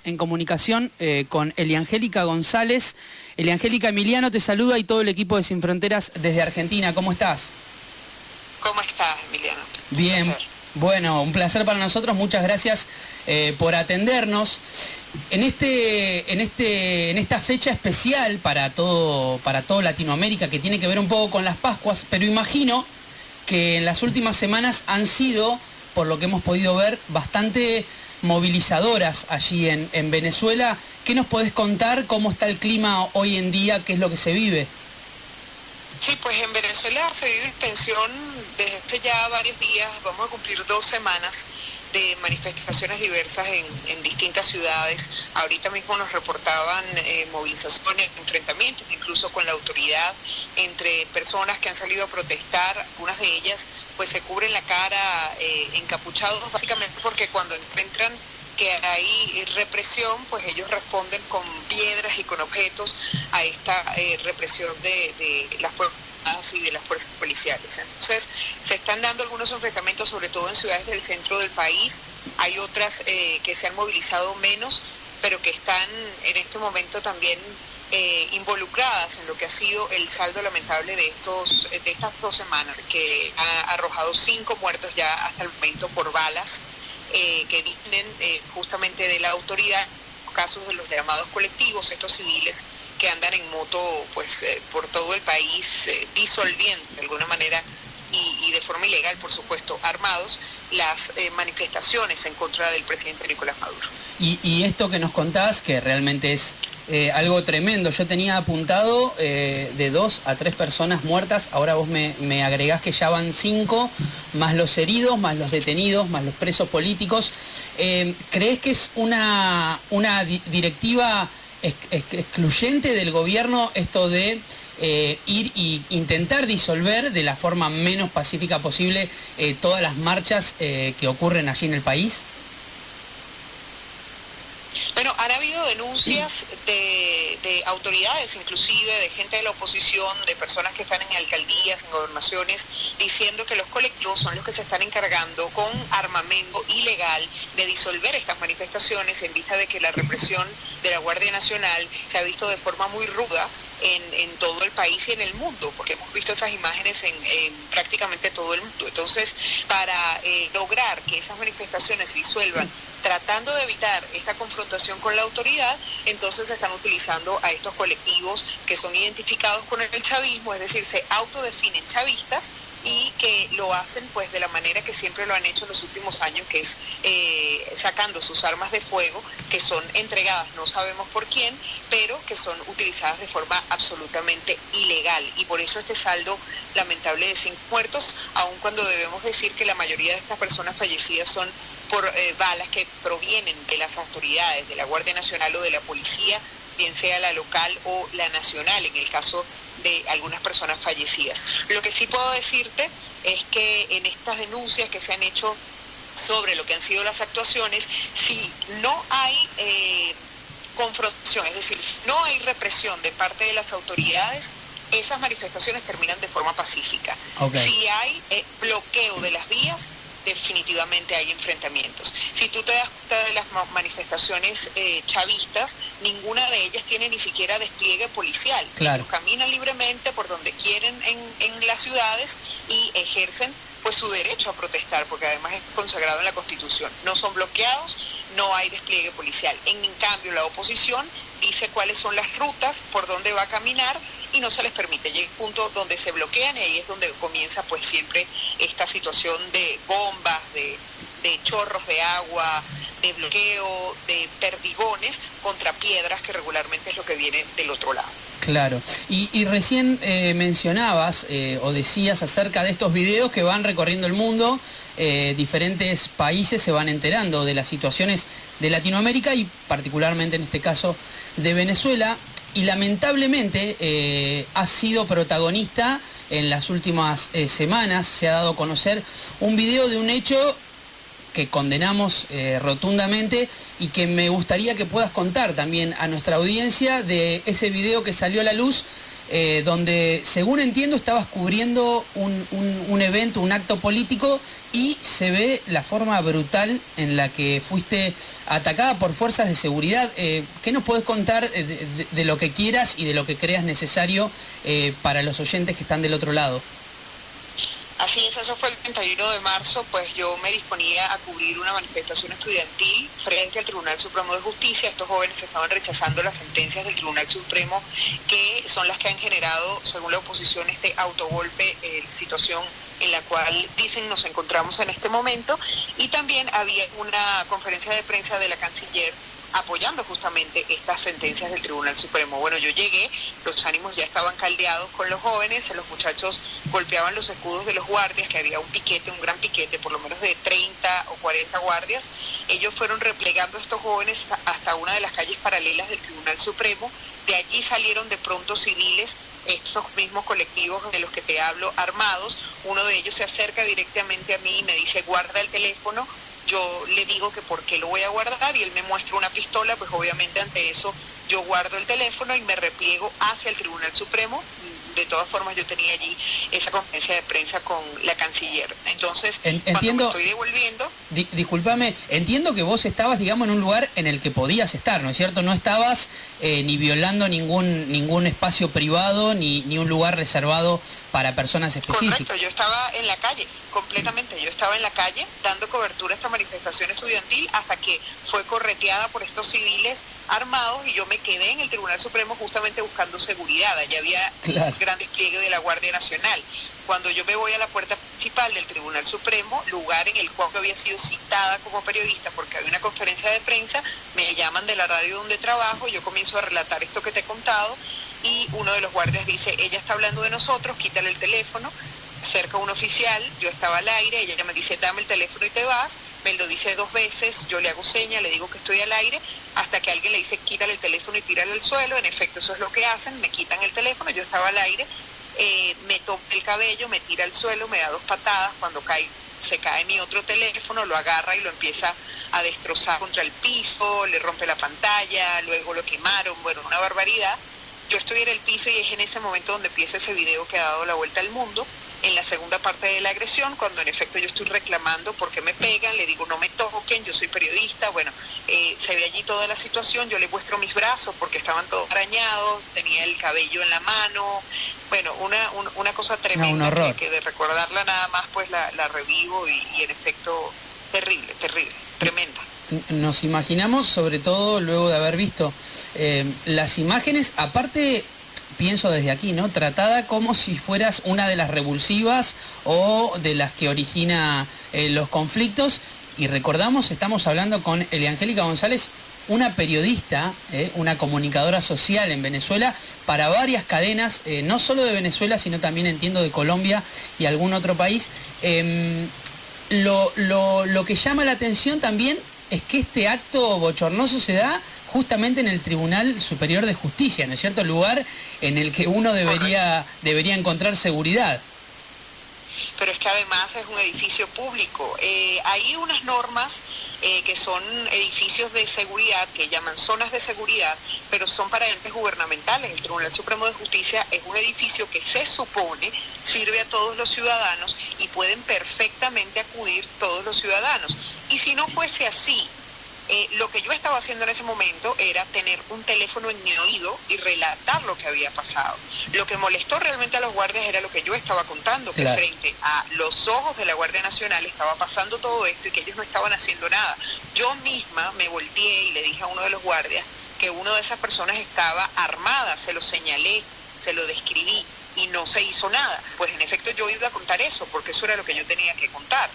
En comunicación con Eliangélica González. Eliangélica, Emiliano te saluda y todo el equipo de Sin Fronteras desde Argentina. ¿Cómo estás? ¿Cómo estás, Emiliano? Bien, bueno, un placer para nosotros. Muchas gracias por atendernos. En esta fecha especial para todo Latinoamérica, que tiene que ver un poco con las Pascuas, pero imagino que en las últimas semanas han sido, por lo que hemos podido ver, bastante movilizadoras allí en Venezuela. ¿Qué nos podés contar? ¿Cómo está el clima hoy en día? ¿Qué es lo que se vive? Sí, pues en Venezuela se vive en tensión desde hace ya varios días. Vamos a cumplir 2 semanas de manifestaciones diversas en distintas ciudades. Ahorita mismo nos reportaban movilizaciones, enfrentamientos, incluso con la autoridad, entre personas que han salido a protestar. Algunas de ellas pues se cubren la cara encapuchados, básicamente porque cuando encuentran que hay represión, pues ellos responden con piedras y con objetos a esta represión de las fuerzas y de las fuerzas policiales. Entonces, se están dando algunos enfrentamientos, sobre todo en ciudades del centro del país. Hay otras que se han movilizado menos, pero que están en este momento también involucradas en lo que ha sido el saldo lamentable de estas 2 semanas, que ha arrojado 5 muertos ya hasta el momento por balas que vienen justamente de la autoridad, casos de los llamados colectivos, estos civiles que andan en moto pues por todo el país disolviendo de alguna manera y de forma ilegal, por supuesto, armados, las manifestaciones en contra del presidente Nicolás Maduro. Y esto que nos contás, que realmente es algo tremendo. Yo tenía apuntado de 2 a 3 personas muertas, ahora vos me agregás que ya van 5, más los heridos, más los detenidos, más los presos políticos. ¿Crees que es una directiva excluyente del gobierno esto de ir e intentar disolver de la forma menos pacífica posible todas las marchas que ocurren allí en el país? Bueno, han habido denuncias de autoridades, inclusive de gente de la oposición, de personas que están en alcaldías, en gobernaciones, diciendo que los colectivos son los que se están encargando con armamento ilegal de disolver estas manifestaciones en vista de que la represión de la Guardia Nacional se ha visto de forma muy ruda en todo el país y en el mundo, porque hemos visto esas imágenes en prácticamente todo el mundo. Entonces, para lograr que esas manifestaciones se disuelvan, tratando de evitar esta confrontación con la autoridad, entonces se están utilizando a estos colectivos que son identificados con el chavismo, es decir, se autodefinen chavistas y que lo hacen pues de la manera que siempre lo han hecho en los últimos años, que es sacando sus armas de fuego, que son entregadas no sabemos por quién, pero que son utilizadas de forma absolutamente ilegal. Y por eso este saldo lamentable de 5 muertos, aun cuando debemos decir que la mayoría de estas personas fallecidas son por balas que provienen de las autoridades, de la Guardia Nacional o de la policía, bien sea la local o la nacional, en el caso de algunas personas fallecidas. Lo que sí puedo decirte es que en estas denuncias que se han hecho sobre lo que han sido las actuaciones, si no hay confrontación, es decir, si no hay represión de parte de las autoridades, esas manifestaciones terminan de forma pacífica. Okay. Si hay bloqueo de las vías, definitivamente hay enfrentamientos. Si tú te das cuenta de las manifestaciones chavistas, ninguna de ellas tiene ni siquiera despliegue policial. Claro. Ellos caminan libremente por donde quieren en las ciudades y ejercen pues su derecho a protestar, porque además es consagrado en la Constitución. No son bloqueados, no hay despliegue policial. En cambio, la oposición dice cuáles son las rutas por donde va a caminar y no se les permite. Llega un punto donde se bloquean y ahí es donde comienza pues siempre esta situación de bombas, de chorros de agua, de bloqueo, de perdigones contra piedras, que regularmente es lo que viene del otro lado. Claro, y recién mencionabas o decías acerca de estos videos que van recorriendo el mundo, diferentes países se van enterando de las situaciones de Latinoamérica y particularmente en este caso de Venezuela, y lamentablemente ha sido protagonista en las últimas semanas. Se ha dado a conocer un video de un hecho que condenamos rotundamente y que me gustaría que puedas contar también a nuestra audiencia de ese video que salió a la luz donde, según entiendo, estabas cubriendo un evento, un acto político, y se ve la forma brutal en la que fuiste atacada por fuerzas de seguridad. ¿Qué nos podés contar de lo que quieras y de lo que creas necesario para los oyentes que están del otro lado? Así es, eso fue el 31 de marzo, pues yo me disponía a cubrir una manifestación estudiantil frente al Tribunal Supremo de Justicia. Estos jóvenes estaban rechazando las sentencias del Tribunal Supremo, que son las que han generado, según la oposición, este autogolpe, situación en la cual dicen nos encontramos en este momento. Y también había una conferencia de prensa de la canciller apoyando justamente estas sentencias del Tribunal Supremo. Bueno, yo llegué, los ánimos ya estaban caldeados con los jóvenes, los muchachos golpeaban los escudos de los guardias, que había un piquete, un gran piquete, por lo menos de 30 o 40 guardias. Ellos fueron replegando a estos jóvenes hasta una de las calles paralelas del Tribunal Supremo. De allí salieron de pronto civiles, estos mismos colectivos de los que te hablo, armados. Uno de ellos se acerca directamente a mí y me dice, guarda el teléfono. Yo le digo que por qué lo voy a guardar y él me muestra una pistola. Pues obviamente ante eso yo guardo el teléfono y me repliego hacia el Tribunal Supremo. De todas formas yo tenía allí esa conferencia de prensa con la canciller. Entonces, entiendo, cuando me estoy devolviendo... Discúlpame, entiendo que vos estabas, digamos, en un lugar en el que podías estar, ¿no es cierto? No estabas ni violando ningún espacio privado, ni un lugar reservado para personas específicas. Correcto, yo estaba en la calle, completamente. Yo estaba en la calle dando cobertura a esta manifestación estudiantil hasta que fue correteada por estos civiles armados y yo me quedé en el Tribunal Supremo justamente buscando seguridad. Allá había un gran despliegue de la Guardia Nacional. Cuando yo me voy a la puerta principal del Tribunal Supremo, lugar en el cual yo había sido citada como periodista porque había una conferencia de prensa, me llaman de la radio donde trabajo, yo comienzo a relatar esto que te he contado y uno de los guardias dice, ella está hablando de nosotros, quítale el teléfono. Acerca un oficial, yo estaba al aire, ella me dice, dame el teléfono y te vas. Me lo dice 2 veces, yo le hago seña, le digo que estoy al aire, hasta que alguien le dice, quítale el teléfono y tírale al suelo. En efecto, eso es lo que hacen, me quitan el teléfono, yo estaba al aire, me toca el cabello, me tira al suelo, me da 2 patadas, cuando se cae mi otro teléfono, lo agarra y lo empieza a destrozar contra el piso, le rompe la pantalla, luego lo quemaron, bueno, una barbaridad. Yo estoy en el piso y es en ese momento donde empieza ese video que ha dado la vuelta al mundo. En la segunda parte de la agresión, cuando en efecto yo estoy reclamando por qué me pegan, le digo no me toquen, yo soy periodista, bueno, se ve allí toda la situación, yo le muestro mis brazos porque estaban todos arañados, tenía el cabello en la mano, bueno, una cosa tremenda, no, que de recordarla nada más pues la revivo y en efecto terrible, tremenda. Nos imaginamos, sobre todo luego de haber visto las imágenes, aparte... Pienso desde aquí, ¿no? Tratada como si fueras una de las revulsivas o de las que origina los conflictos. Y recordamos, estamos hablando con Eliangélica González, una periodista, una comunicadora social en Venezuela para varias cadenas, no solo de Venezuela, sino también entiendo de Colombia y algún otro país. Lo que llama la atención también es que este acto bochornoso se da justamente en el Tribunal Superior de Justicia, ¿no es cierto? El lugar en el que uno debería encontrar seguridad. Pero es que además es un edificio público. Hay unas normas que son edificios de seguridad, que llaman zonas de seguridad, pero son para entes gubernamentales. El Tribunal Supremo de Justicia es un edificio que se supone sirve a todos los ciudadanos y pueden perfectamente acudir todos los ciudadanos. Y si no fuese así, lo que yo estaba haciendo en ese momento era tener un teléfono en mi oído y relatar lo que había pasado. Lo que molestó realmente a los guardias era lo que yo estaba contando, que frente a los ojos de la Guardia Nacional estaba pasando todo esto y que ellos no estaban haciendo nada. Yo misma me volteé y le dije a uno de los guardias que una de esas personas estaba armada, se lo señalé, se lo describí y no se hizo nada. Pues en efecto yo iba a contar eso, porque eso era lo que yo tenía que contar.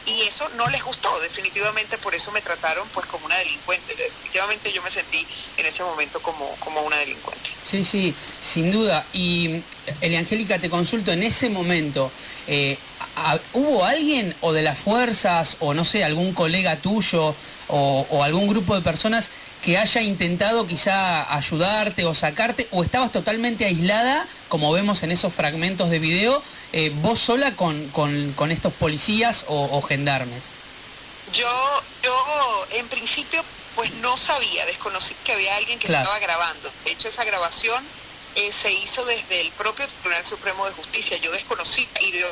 Y eso no les gustó, definitivamente por eso me trataron pues como una delincuente. Definitivamente yo me sentí en ese momento como una delincuente. Sí, sí, sin duda. Y Eliangélica, te consulto, en ese momento, ¿hubo alguien o de las fuerzas o no sé, algún colega tuyo o algún grupo de personas que haya intentado quizá ayudarte o sacarte, o estabas totalmente aislada, como vemos en esos fragmentos de video, vos sola con estos policías o gendarmes? Yo en principio pues no sabía, desconocí que había alguien que estaba grabando. De hecho esa grabación se hizo desde el propio Tribunal Supremo de Justicia. Yo desconocí y dio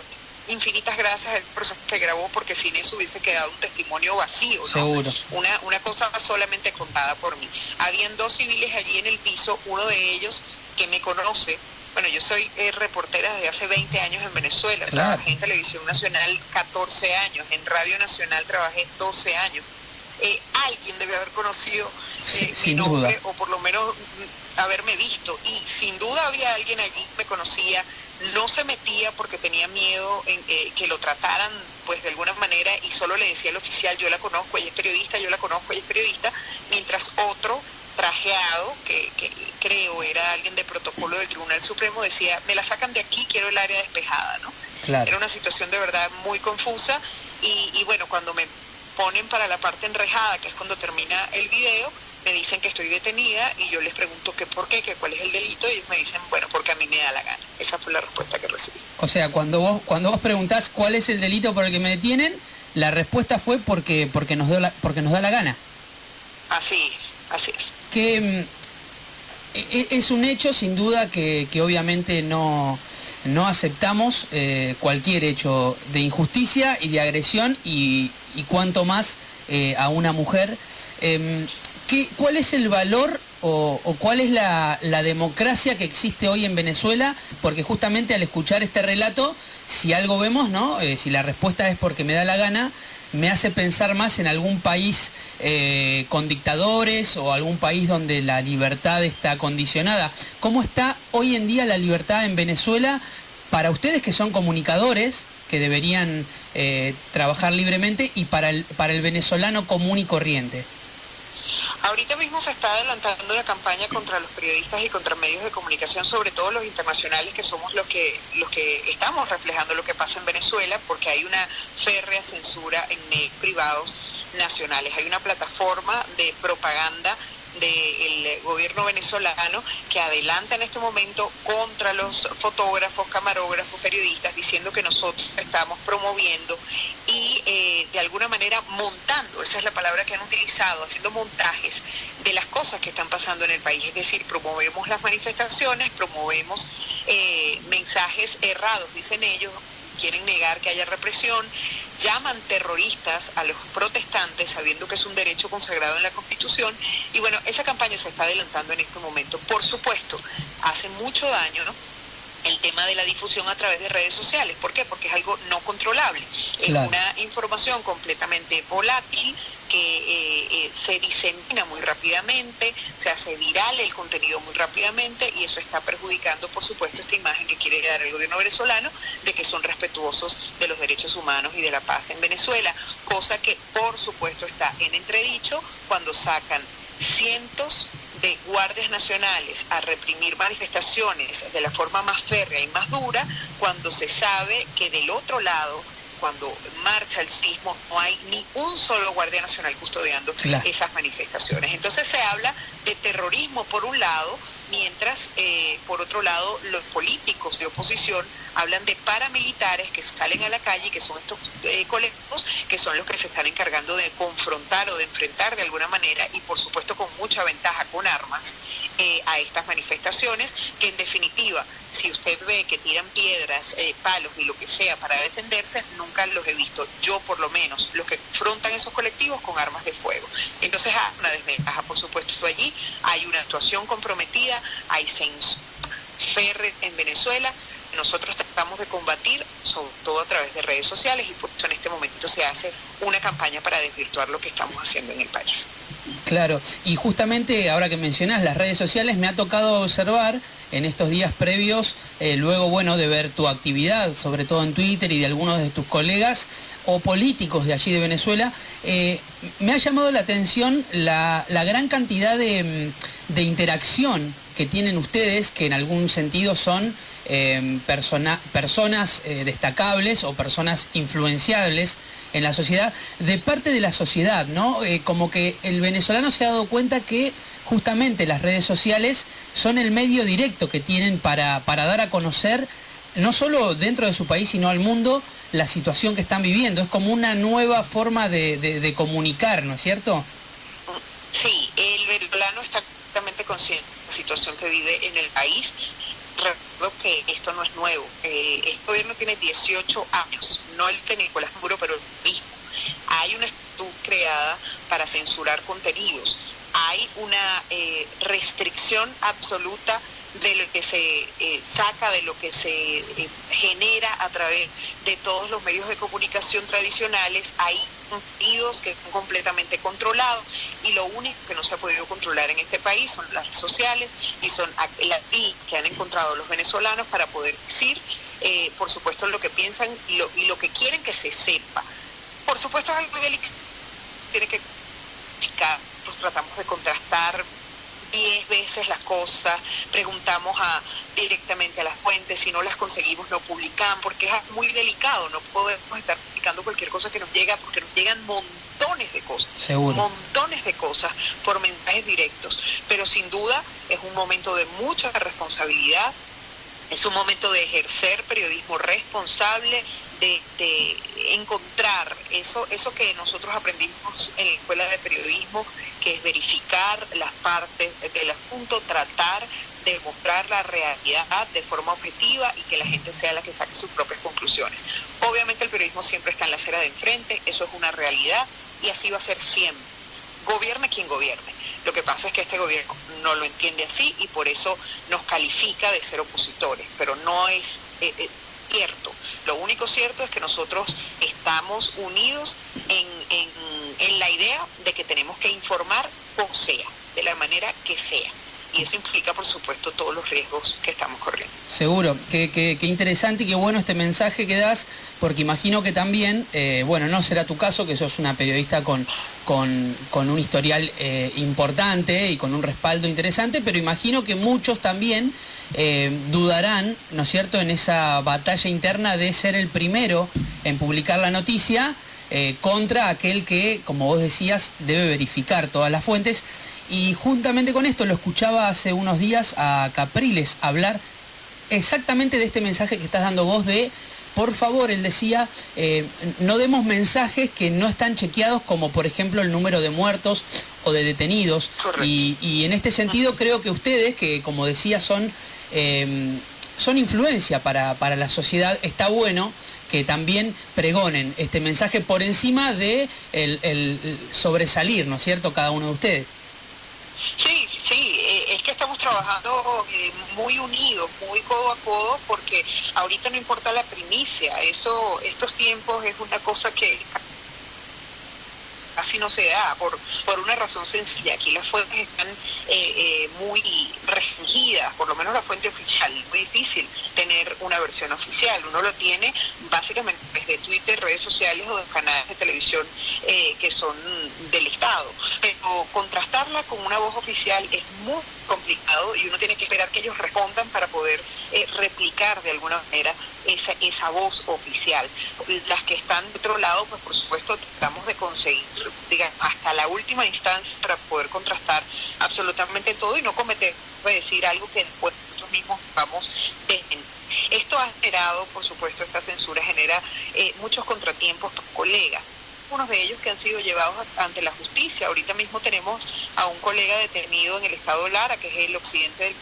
infinitas gracias a la persona que grabó, porque sin eso hubiese quedado un testimonio vacío, ¿no? Seguro. Una cosa solamente contada por mí. Habían 2 civiles allí en el piso, uno de ellos que me conoce. Bueno, yo soy reportera desde hace 20 años en Venezuela. Claro. Trabajé en Televisión Nacional 14 años, en Radio Nacional trabajé 12 años. Alguien debe haber conocido mi nombre, duda, o por lo menos haberme visto, y sin duda había alguien allí que me conocía. No se metía porque tenía miedo en que lo trataran pues de alguna manera, y solo le decía al oficial: yo la conozco, ella es periodista, yo la conozco, ella es periodista, mientras otro trajeado, que creo era alguien de protocolo del Tribunal Supremo, decía: me la sacan de aquí, quiero el área despejada, ¿no? Claro. Era una situación de verdad muy confusa, y bueno, cuando me ponen para la parte enrejada, que es cuando termina el video, me dicen que estoy detenida, y yo les pregunto que por qué, que cuál es el delito, y ellos me dicen: bueno, porque a mí me da la gana. Esa fue la respuesta que recibí. O sea, cuando vos preguntás cuál es el delito por el que me detienen, la respuesta fue porque nos da la gana. Así es. Que es un hecho, sin duda, que obviamente no aceptamos cualquier hecho de injusticia y de agresión, y cuanto más a una mujer. ¿Cuál es el valor o cuál es la democracia que existe hoy en Venezuela? Porque justamente al escuchar este relato, si algo vemos, ¿no? Si la respuesta es porque me da la gana, me hace pensar más en algún país con dictadores, o algún país donde la libertad está condicionada. ¿Cómo está hoy en día la libertad en Venezuela para ustedes, que son comunicadores, que deberían trabajar libremente, y para el venezolano común y corriente? Ahorita mismo se está adelantando una campaña contra los periodistas y contra medios de comunicación, sobre todo los internacionales, que somos los que estamos reflejando lo que pasa en Venezuela, porque hay una férrea censura en medios privados nacionales. Hay una plataforma de propaganda del gobierno venezolano que adelanta en este momento contra los fotógrafos, camarógrafos, periodistas, diciendo que nosotros estamos promoviendo y de alguna manera montando, esa es la palabra que han utilizado, haciendo montajes de las cosas que están pasando en el país. Es decir, promovemos las manifestaciones, promovemos mensajes errados, dicen ellos, quieren negar que haya represión, llaman terroristas a los protestantes, sabiendo que es un derecho consagrado en la Constitución. Y bueno, esa campaña se está adelantando en este momento. Por supuesto, hace mucho daño, ¿no?, el tema de la difusión a través de redes sociales. ¿Por qué? Porque es algo no controlable. Claro. Es una información completamente volátil que se disemina muy rápidamente, se hace viral el contenido muy rápidamente, y eso está perjudicando, por supuesto, esta imagen que quiere dar el gobierno venezolano de que son respetuosos de los derechos humanos y de la paz en Venezuela, cosa que, por supuesto, está en entredicho cuando sacan cientos de guardias nacionales a reprimir manifestaciones de la forma más férrea y más dura, cuando se sabe que del otro lado, cuando marcha el sismo, no hay ni un solo guardia nacional custodiando esas manifestaciones. Entonces se habla de terrorismo por un lado, mientras por otro lado los políticos de oposición hablan de paramilitares que salen a la calle, que son estos colectivos que son los que se están encargando de confrontar o de enfrentar de alguna manera, y por supuesto con mucha ventaja, con armas, a estas manifestaciones, que en definitiva, si usted ve que tiran piedras, palos y lo que sea para defenderse, nunca los he visto, yo por lo menos, los que confrontan esos colectivos con armas de fuego. Entonces hay una desventaja, por supuesto, allí hay una actuación comprometida, hay censura férrea en Venezuela. Nosotros tratamos de combatir, sobre todo a través de redes sociales, y por eso en este momento se hace una campaña para desvirtuar lo que estamos haciendo en el país. Claro, y justamente ahora que mencionás las redes sociales, me ha tocado observar en estos días previos, luego, bueno, de ver tu actividad, sobre todo en Twitter, y de algunos de tus colegas o políticos de allí de Venezuela, me ha llamado la atención la gran cantidad de interacción que tienen ustedes, que en algún sentido son personas destacables o personas influenciables en la sociedad, de parte de la sociedad, ¿no? Como que el venezolano se ha dado cuenta que justamente las redes sociales son el medio directo que tienen para dar a conocer, no solo dentro de su país, sino al mundo, la situación que están viviendo. Es como una nueva forma de comunicar, ¿no es cierto? Sí, el venezolano está perfectamente consciente de la situación que vive en el país. Recuerdo que esto no es nuevo. El gobierno tiene 18 años, no el de Nicolás Maduro, pero el mismo. Hay una estructura creada para censurar contenidos. Hay una restricción absoluta de lo que se saca, de lo que se genera a través de todos los medios de comunicación tradicionales. Hay contenidos que están completamente controlados y lo único que no se ha podido controlar en este país son las redes sociales y son las vías que han encontrado los venezolanos para poder decir, por supuesto, lo que piensan y lo que quieren que se sepa. Por supuesto, es algo muy delicado, tiene que explicar, pues tratamos de contrastar 10 veces las cosas, preguntamos directamente a las fuentes, si no las conseguimos no publican, porque es muy delicado, no podemos estar publicando cualquier cosa que nos llega, porque nos llegan montones de cosas, Seguro. montones de cosas por mensajes directos, pero sin duda es un momento de mucha responsabilidad, es un momento de ejercer periodismo responsable, de encontrar eso que nosotros aprendimos en la escuela de periodismo, que es verificar las partes del asunto, tratar de mostrar la realidad de forma objetiva y que la gente sea la que saque sus propias conclusiones. Obviamente el periodismo siempre está en la acera de enfrente, eso es una realidad y así va a ser siempre. Gobierne quien gobierne. Lo que pasa es que este gobierno no lo entiende así y por eso nos califica de ser opositores, pero no es cierto. Lo único cierto es que nosotros estamos unidos en la idea de que tenemos que informar como sea, de la manera que sea. Y eso implica, por supuesto, todos los riesgos que estamos corriendo. Seguro, qué interesante y qué bueno este mensaje que das, porque imagino que también, bueno, no será tu caso, que sos una periodista con un historial importante y con un respaldo interesante, pero imagino que muchos también dudarán, ¿no es cierto?, en esa batalla interna de ser el primero en publicar la noticia contra aquel que, como vos decías, debe verificar todas las fuentes. Y juntamente con esto lo escuchaba hace unos días a Capriles hablar exactamente de este mensaje que estás dando vos de, por favor, él decía, no demos mensajes que no están chequeados, como por ejemplo el número de muertos o de detenidos. Y en este sentido creo que ustedes, que como decía son influencia para la sociedad, está bueno que también pregonen este mensaje por encima de el sobresalir, ¿no es cierto?, cada uno de ustedes. Sí, es que estamos trabajando muy unidos, muy codo a codo, porque ahorita no importa la primicia, estos tiempos es una cosa que casi no se da, por una razón sencilla. Aquí las fuentes están muy restringidas, por lo menos la fuente oficial. Es muy difícil tener una versión oficial. Uno lo tiene básicamente desde Twitter, redes sociales o de canales de televisión que son del Estado. Pero contrastarla con una voz oficial es muy complicado y uno tiene que esperar que ellos respondan para poder replicar de alguna manera esa voz oficial. Las que están de otro lado, pues por supuesto tratamos de conseguir, digamos, hasta la última instancia para poder contrastar absolutamente todo y no cometer, decir algo que después nosotros mismos vamos desmentir. Esto ha generado, por supuesto, esta censura genera muchos contratiempos por colegas. Unos de ellos que han sido llevados ante la justicia. Ahorita mismo tenemos a un colega detenido en el estado Lara, que es el occidente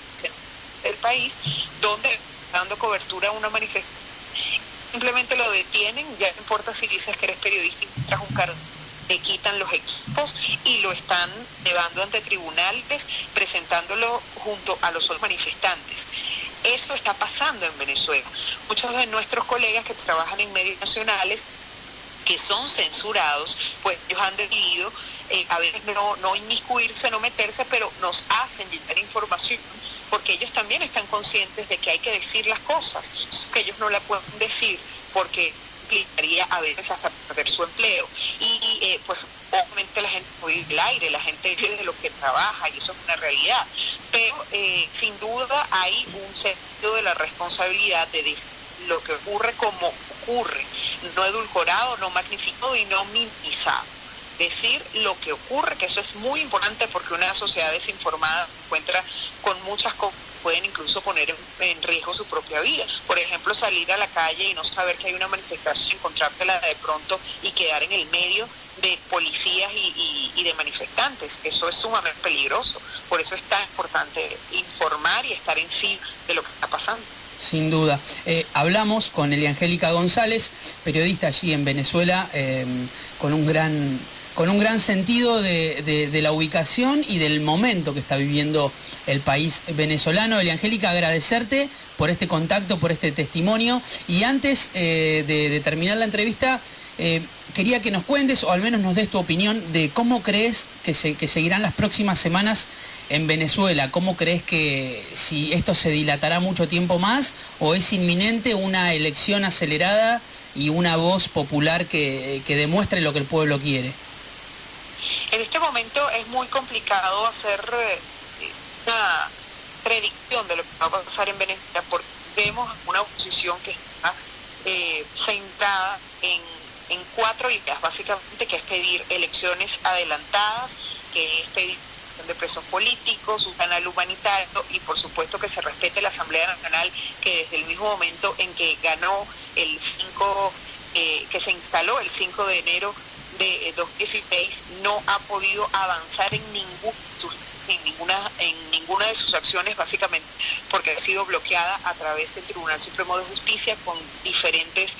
del país, donde está dando cobertura a una manifestación. Simplemente lo detienen, ya no importa si dices que eres periodista y tras un cargo, le quitan los equipos y lo están llevando ante tribunales, presentándolo junto a los otros manifestantes. Eso está pasando en Venezuela. Muchos de nuestros colegas que trabajan en medios nacionales, que son censurados, pues ellos han decidido a veces no inmiscuirse, no meterse, pero nos hacen llegar información, porque ellos también están conscientes de que hay que decir las cosas, que ellos no la pueden decir porque implicaría a veces hasta perder su empleo. Y pues obviamente la gente vive del aire, la gente vive de lo que trabaja y eso es una realidad. Pero sin duda hay un sentido de la responsabilidad de decir lo que ocurre como ocurre, no edulcorado, no magnificado y no minimizado. Decir lo que ocurre, que eso es muy importante porque una sociedad desinformada se encuentra con muchas consecuencias pueden incluso poner en riesgo su propia vida. Por ejemplo, salir a la calle y no saber que hay una manifestación, encontrártela de pronto y quedar en el medio de policías y de manifestantes. Eso es sumamente peligroso. Por eso es tan importante informar y estar en sí de lo que está pasando. Sin duda. Hablamos con Eliangélica González, periodista allí en Venezuela, con un gran sentido de la ubicación y del momento que está viviendo el país venezolano. Eliangélica, agradecerte por este contacto, por este testimonio. Y antes de terminar la entrevista, quería que nos cuentes, o al menos nos des tu opinión, de cómo crees que seguirán las próximas semanas en Venezuela. ¿Cómo crees que si esto se dilatará mucho tiempo más o es inminente una elección acelerada y una voz popular que demuestre lo que el pueblo quiere? En este momento es muy complicado hacer una predicción de lo que va a pasar en Venezuela, porque vemos una oposición que está centrada en 4 ideas, básicamente, que es pedir elecciones adelantadas, que es pedir de presos políticos, un canal humanitario y por supuesto que se respete la Asamblea Nacional, que desde el mismo momento en que ganó que se instaló el 5 de enero de 2016, no ha podido avanzar en ninguna de sus acciones, básicamente porque ha sido bloqueada a través del Tribunal Supremo de Justicia con diferentes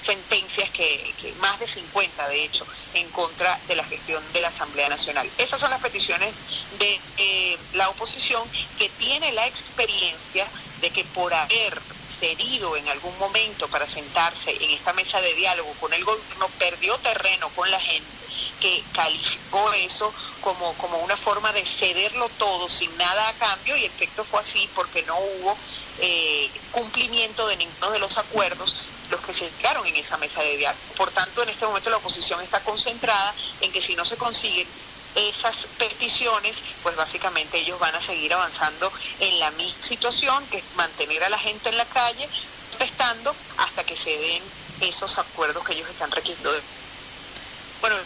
sentencias, que más de 50 de hecho, en contra de la gestión de la Asamblea Nacional. Esas son las peticiones de la oposición, que tiene la experiencia de que por haber cedido en algún momento para sentarse en esta mesa de diálogo con el gobierno, perdió terreno con la gente, que calificó eso como una forma de cederlo todo sin nada a cambio, y el efecto fue así porque no hubo cumplimiento de ninguno de los acuerdos los que se llegaron en esa mesa de diálogo. Por tanto, en este momento la oposición está concentrada en que si no se consiguen esas peticiones, pues básicamente ellos van a seguir avanzando en la misma situación, que es mantener a la gente en la calle protestando hasta que se den esos acuerdos que ellos están requiriendo. Bueno,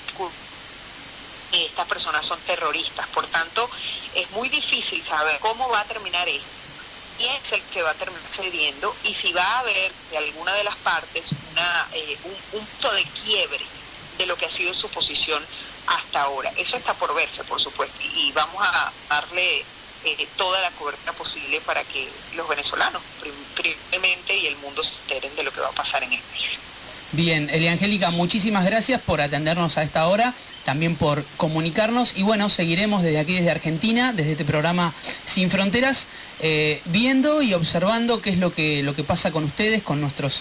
estas personas son terroristas, por tanto es muy difícil saber cómo va a terminar esto, quién es el que va a terminar cediendo y si va a haber de alguna de las partes un punto de quiebre de lo que ha sido su posición hasta ahora. Eso está por verse, por supuesto, y vamos a darle toda la cobertura posible para que los venezolanos primeramente y el mundo se enteren de lo que va a pasar en el país. Bien, Eliangélica, muchísimas gracias por atendernos a esta hora, también por comunicarnos, y bueno, seguiremos desde aquí, desde Argentina, desde este programa Sin Fronteras, viendo y observando qué es lo que pasa con ustedes, con nuestros